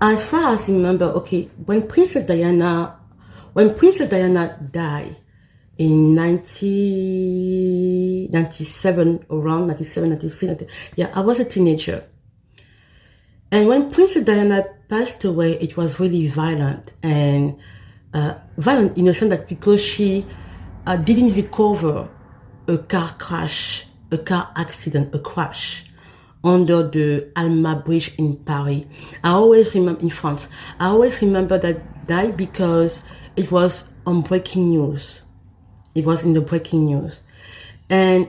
as far as I remember, okay, when Princess Diana died in 1997, around 97, 96, yeah, I was a teenager. And when Princess Diana passed away, it was really violent, and violent in the sense that because she didn't recover a car crash, a car accident, a crash under the Alma Bridge in Paris. I always remember, in France, I always remember that day because it was on breaking news. It was in the breaking news. And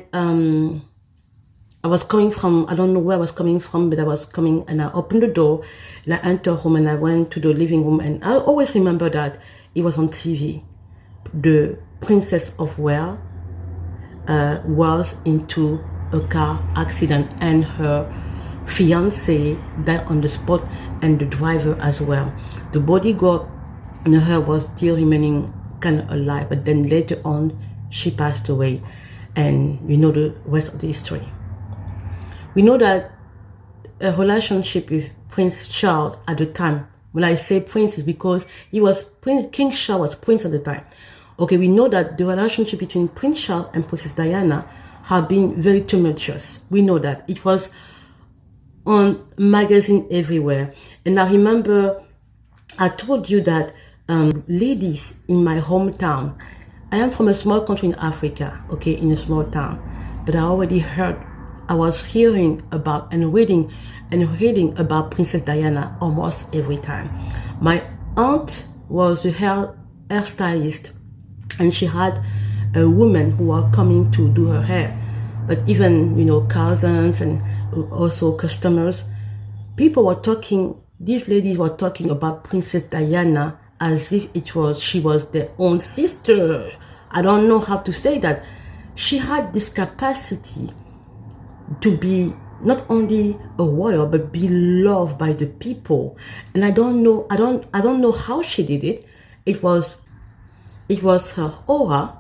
I was coming from, I don't know where I was coming from, but I was coming and I opened the door and I entered home and I went to the living room, and I always remember that it was on TV. The Princess of Wales was into a car accident and her fiance died on the spot, and the driver as well. The bodyguard and her was still remaining kind of alive, but then later on she passed away, and you know the rest of the history. We know that a relationship with Prince Charles at the time, when I say prince, is because he was King Charles was prince at the time. Okay, we know that the relationship between Prince Charles and Princess Diana have been very tumultuous. We know that. It was on magazine everywhere. And I remember I told you that ladies in my hometown, I am from a small country in Africa, okay, in a small town, but I was hearing about and reading about Princess Diana almost every time. My aunt was a hairstylist, and she had a woman who were coming to do her hair. But even, you know, cousins and also customers, these ladies were talking about Princess Diana as if she was their own sister. I don't know how to say that. She had this capacity to be not only a warrior, but be loved by the people. And I don't know how she did it. It was her aura,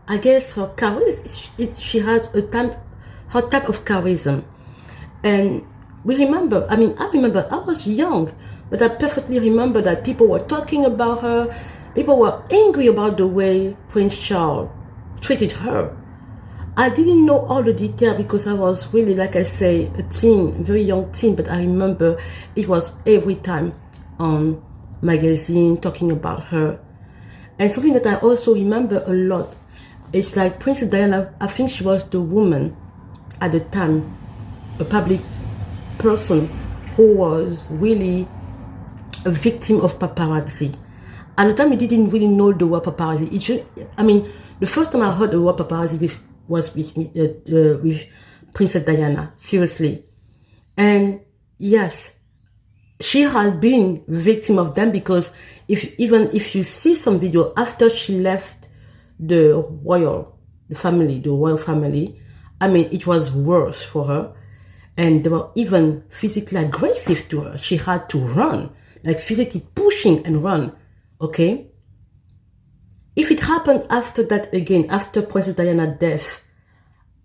I guess, her charisma. She has her type of charisma. And I remember, I was young, but I perfectly remember that people were talking about her. People were angry about the way Prince Charles treated her. I didn't know all the detail because I was really, like I say, a teen, very young teen, but I remember it was every time on magazine talking about her. And something that I also remember a lot, it's like Princess Diana, I think she was the woman at the time, a public person who was really a victim of paparazzi. At the time, we didn't really know the word paparazzi. The first time I heard the word paparazzi was with Princess Diana, seriously. And yes, she has been victim of them, because if you see some video after she left the royal family, it was worse for her. And they were even physically aggressive to her. She had to run, like physically pushing and run, okay? If it happened after that again, after Princess Diana's death,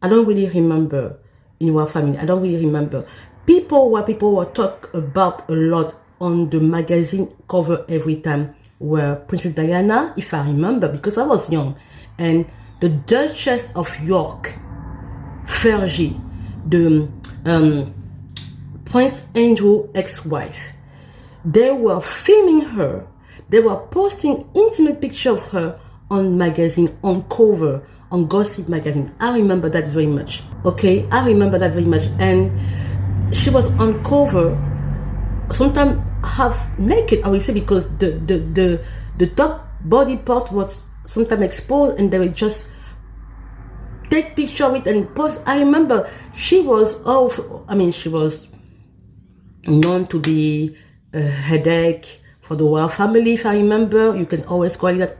I don't really remember in our family. I don't really remember. People were talk about a lot on the magazine cover every time were Princess Diana, if I remember, because I was young, and the Duchess of York, Fergie, the Prince Andrew ex-wife, they were filming her. They were posting intimate pictures of her on magazine, on cover, on gossip magazine. I remember that very much. Okay, I remember that very much. And she was on cover, sometimes half naked, I would say, because the top body part was sometimes exposed, and they would just take picture of it and post. I remember she was known to be a headache for the royal family, if I remember. You can always call that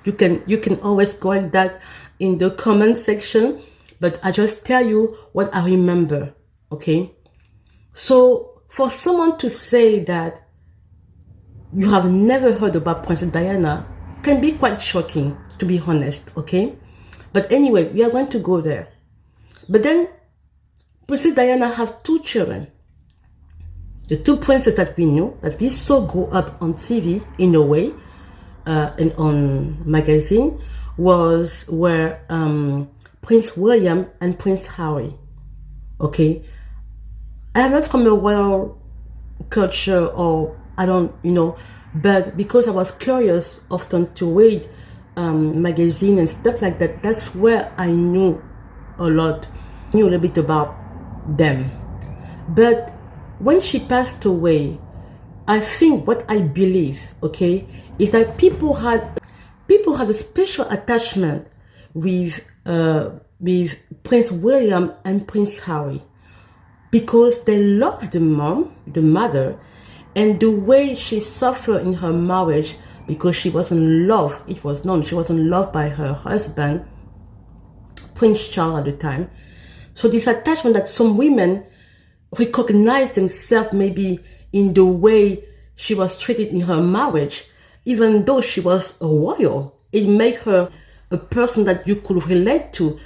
you can always call that in the comment section, but I just tell you what I remember, okay? So for someone to say that you have never heard about Princess Diana can be quite shocking, to be honest, okay? But anyway, we are going to go there. But then Princess Diana has two children. The two princes that we knew, that we saw grow up on TV in a way, and on magazine, were Prince William and Prince Harry. Okay, I'm not from a royal culture, or I don't, but because I was curious often to read magazine and stuff like that, that's where I knew a little bit about them. But when she passed away, I think what I believe, okay, is that people had a special attachment with Prince William and Prince Harry, because they loved the mother, and the way she suffered in her marriage, because she was in love. It was known she was in love by her husband, Prince Charles at the time. So this attachment that some women recognize themselves maybe in the way she was treated in her marriage, even though she was a royal, it made her a person that you could relate to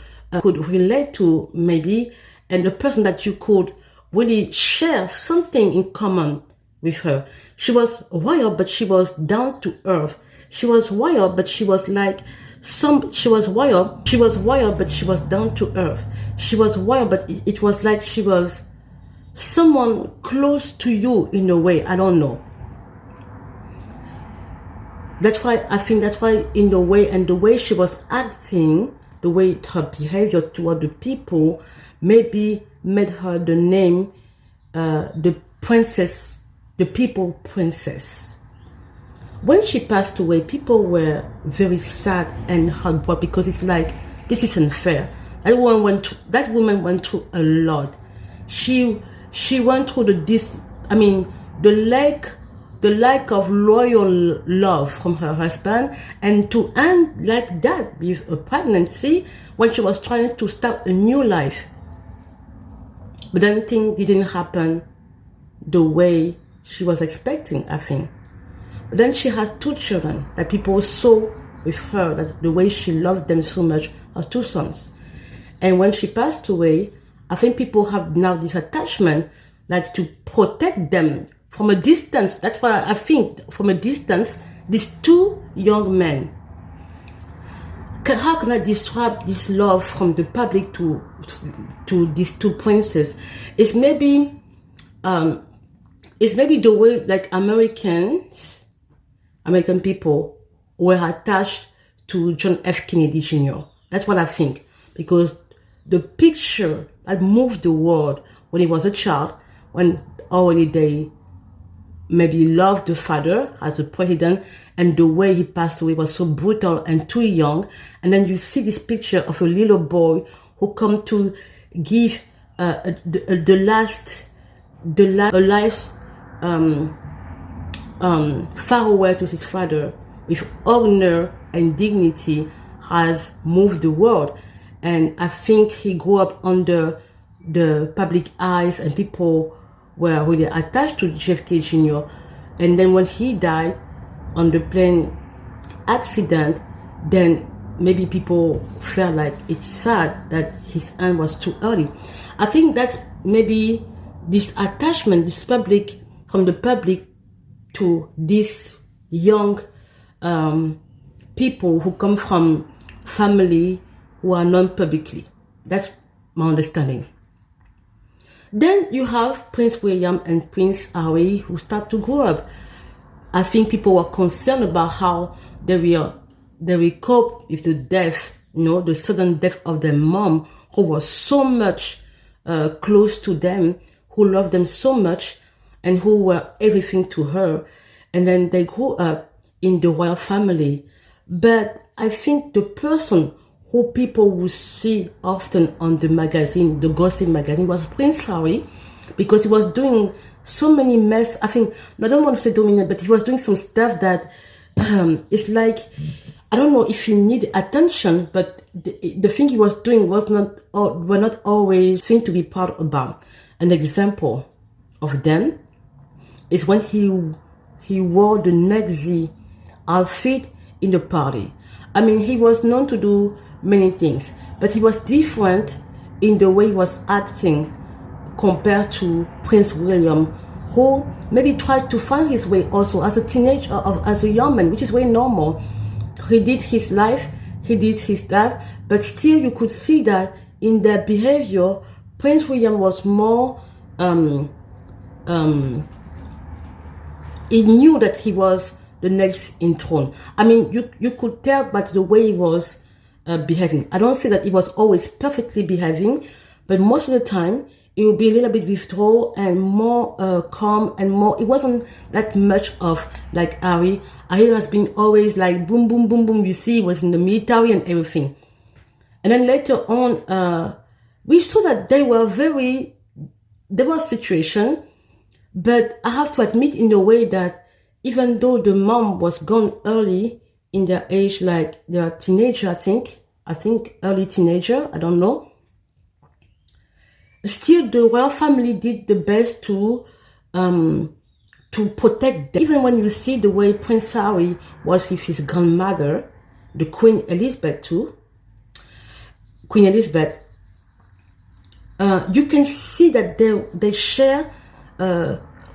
maybe, and a person that you could really share something in common with her. She was royal, but she was down to earth. She was royal, but she was like she was royal, but she was down to earth. She was royal, but it was like she was someone close to you in a way. I don't know. That's why in the way, and the way she was acting, the way her behavior toward the people, maybe made her the name, the princess, the people princess. When she passed away, people were very sad and heartbroken, because it's like, this is unfair. That woman went through a lot. She went through the lack of loyal love from her husband, and to end like that with a pregnancy when she was trying to start a new life. But then things didn't happen the way she was expecting, I think. But then she had two children that people saw with her, that the way she loved them so much, her two sons. And when she passed away, I think people have now this attachment, like to protect them from a distance. That's why I think from a distance, these two young men, how can I describe this love from the public to these two princes? It's maybe the way like American people were attached to John F. Kennedy Jr. That's what I think, because the picture that moved the world when he was a child, when already they maybe loved the father as a president, and the way he passed away was so brutal and too young. And then you see this picture of a little boy who come to give the last farewell to his father with honor and dignity, has moved the world. And I think he grew up under the public eyes, and people were really attached to JFK Jr. And then when he died on the plane accident, then maybe people felt like it's sad that his end was too early. I think that's maybe this attachment, from the public to these young people who come from family who are known publicly. That's my understanding. Then you have Prince William and Prince Harry, who start to grow up. I think people were concerned about how they will cope with the death, the sudden death of their mom, who was so much close to them, who loved them so much, and who were everything to her. And then they grew up in the royal family. But I think the person who people would see often on the magazine, the gossip magazine, was Prince Harry, because he was doing so many mess. I think, I don't want to say dominant, but he was doing some stuff that it's like, I don't know if he needed attention, but the thing he was doing were not always thing to be proud about. An example of them is when he wore the Nazi outfit in the party. I mean, he was known to do many things, but he was different in the way he was acting compared to Prince William, who maybe tried to find his way also as a teenager or as a young man, which is very normal. He did his life, but still you could see that in their behavior, Prince William was more, he knew that he was the next in throne. I mean, you could tell by the way he was behaving. I don't say that he was always perfectly behaving, but most of the time, it would be a little bit withdrawn and more calm and more. It wasn't that much of like Harry. Harry has been always like boom, boom, boom, boom. You see, he was in the military and everything. And then later on, we saw that there was situation, but I have to admit in a way that even though the mom was gone early in their age, like they are teenager, I think early teenager, I don't know. Still, the royal family did the best to protect them. Even when you see the way Prince Harry was with his grandmother, the Queen Elizabeth too, you can see that they share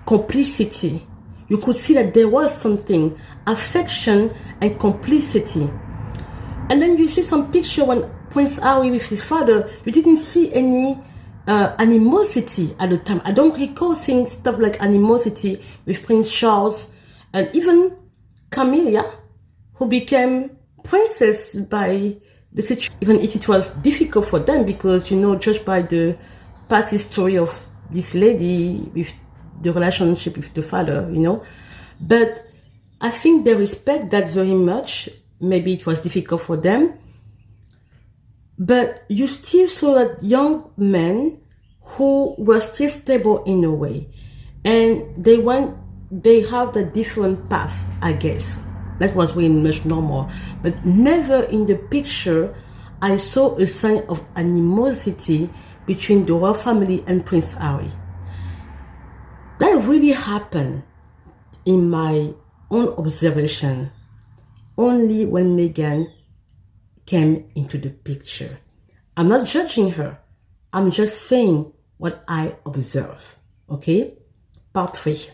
complicity. You could see that there was something, affection and complicity. And then you see some picture when Prince Harry with his father, you didn't see any animosity at the time. I don't recall seeing stuff like animosity with Prince Charles and even Camilla, who became princess by the situation, even if it was difficult for them because, you know, just by the past history of this lady with the relationship with the father, you know. But I think they respect that very much. Maybe it was difficult for them. But you still saw that young men who were still stable in a way. And they have the different path, I guess. That was very much normal. But never in the picture, I saw a sign of animosity between the royal family and Prince Harry. That really happened in my own observation only when Meghan came into the picture. I'm not judging her. I'm just saying what I observe. Okay? Part 3.